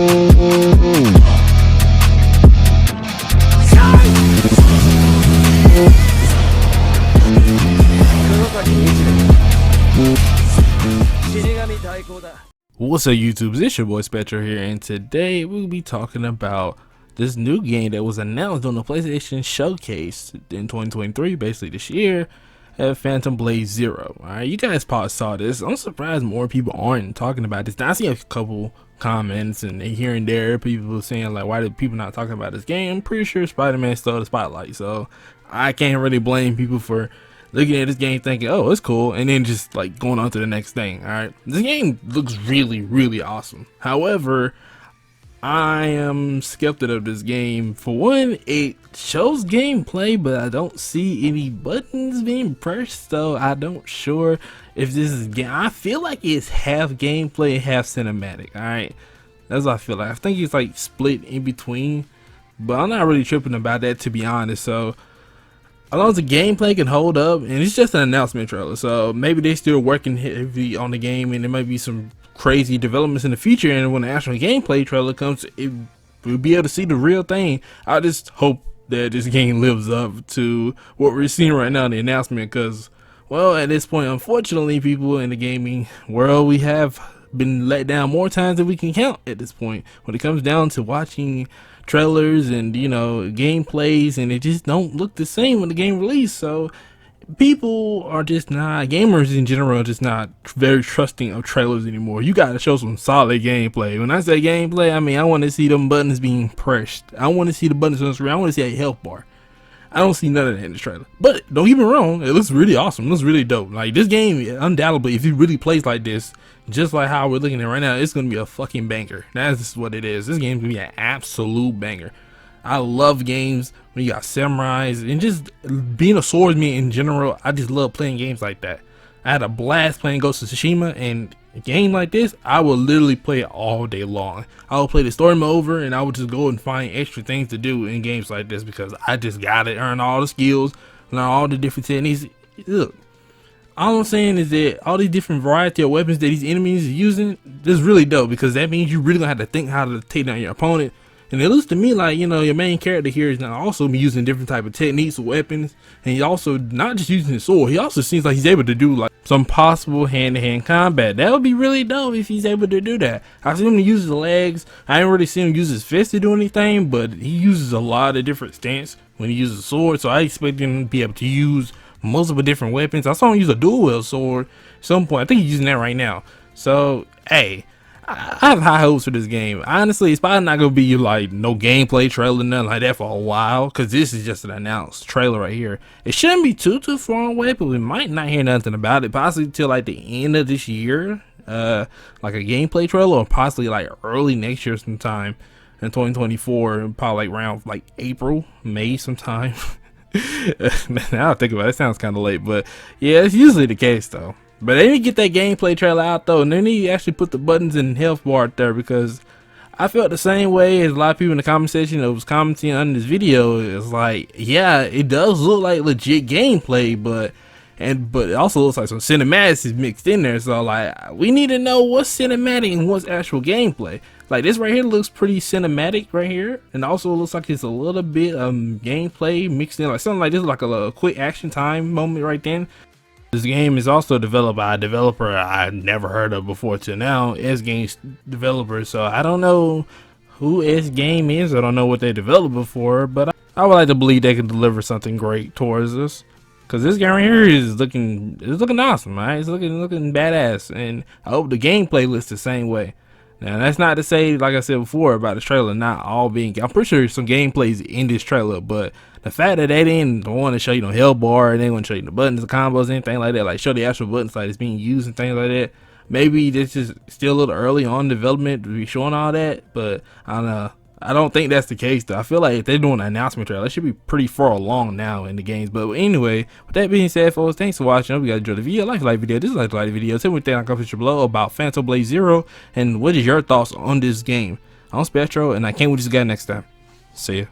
What's up, YouTube? It's your boy Spectro here, and today we'll be talking about this new game that was announced on the PlayStation Showcase in 2023, basically this year, at Phantom Blade Zero. Alright, you guys probably saw this. I'm surprised more people aren't talking about this. Now, I see a couple comments and here and there, people saying like, why did people not talking about this game? I'm pretty sure Spider-Man stole the spotlight, so I can't really blame people for looking at this game thinking, oh, it's cool, and then just like going on to the next thing. All right, this game looks really awesome. However, I am skeptical of this game. For one, it shows gameplay, but I don't see any buttons being pressed, so I don't sure if this is game. I feel like it's half gameplay, half cinematic. All right, that's what I feel like. I think it's like split in between, but I'm not really tripping about that, to be honest. So as long as the gameplay can hold up, and it's just an announcement trailer, so maybe they're still working heavy on the game, and there might be some crazy developments in the future, and when the actual gameplay trailer comes, we'll be able to see the real thing. I just hope that this game lives up to what we're seeing right now in the announcement, because, well, at this point, unfortunately, people in the gaming world, we have been let down more times than we can count at this point when it comes down to watching trailers and, you know, gameplays, and it just don't look the same when the game released. So people are just not, gamers in general are just not very trusting of trailers anymore. You gotta show some solid gameplay. When I say gameplay, I mean I want to see them buttons being pressed. I want to see the buttons on the screen. I want to see a health bar. I don't see none of that in the trailer. But don't get me wrong, it looks really awesome. It looks really dope. Like, this game, undoubtedly, if it really plays like this, just like how we're looking at it right now, it's gonna be a fucking banger. That's what it is. This game's gonna be an absolute banger. I love games when you got samurais and just being a swordsman in general. I just love playing games like that. I had a blast playing Ghost of Tsushima, and a game like this, I will literally play it all day long. I will play the story mode over, and I would just go and find extra things to do in games like this, because I just gotta earn all the skills, learn all the different techniques. Look, all I'm saying is that all these different variety of weapons that these enemies are using, this is really dope, because that means you really gonna have to think how to take down your opponent. And it looks to me like, you know, your main character here is now also using different type of techniques, weapons, and he's also not just using his sword. He also seems like he's able to do like some possible hand-to-hand combat. That would be really dope if he's able to do that. I've seen him use his legs. I ain't really seen him use his fist to do anything, but he uses a lot of different stance when he uses a sword. So I expect him to be able to use multiple different weapons. I saw him use a dual wield sword at some point. I think he's using that right now. So hey, I have high hopes for this game. Honestly, it's probably not gonna be like no gameplay trailer, nothing like that for a while, because this is just an announced trailer right here. It shouldn't be too far away, but we might not hear nothing about it possibly till like the end of this year, like a gameplay trailer, or possibly like early next year sometime in 2024, probably like around like April, May sometime. Now I think about it, it sounds kind of late, but yeah, it's usually the case though. But they need to get that gameplay trailer out though, and they need to actually put the buttons and health bar out there, because I felt the same way as a lot of people in the comment section that was commenting on this video. It's like, yeah, it does look like legit gameplay, but it also looks like some cinematics is mixed in there. So like, we need to know what's cinematic and what's actual gameplay. Like, this right here looks pretty cinematic right here, and also looks like it's a little bit gameplay mixed in, like something like this, like a quick action time moment right then. This game is also developed by a developer I've never heard of before till now, S-Games developer. So I don't know who S-Game is. I don't know what they developed before, but I would like to believe they can deliver something great towards us, because this game right here is looking awesome, right? It's looking badass, and I hope the gameplay looks the same way. Now, that's not to say, like I said before, about the trailer not all being, I'm pretty sure some gameplays in this trailer, but the fact that they didn't want to show you no health bar, and they want to show you the buttons, the combos, anything like that, like show the actual buttons like it's being used and things like that. Maybe this is still a little early on development to be showing all that, but I don't think that's the case though. I feel like if they're doing an announcement trailer, it should be pretty far along now in the games. But anyway, with that being said, folks, thanks for watching. I hope you guys enjoyed the video. Like the video, dislike the video. Tell me what you think in the comment section below about Phantom Blade Zero, and what is your thoughts on this game. I'm Spectro, and I can't wait to see you guys next time. See ya.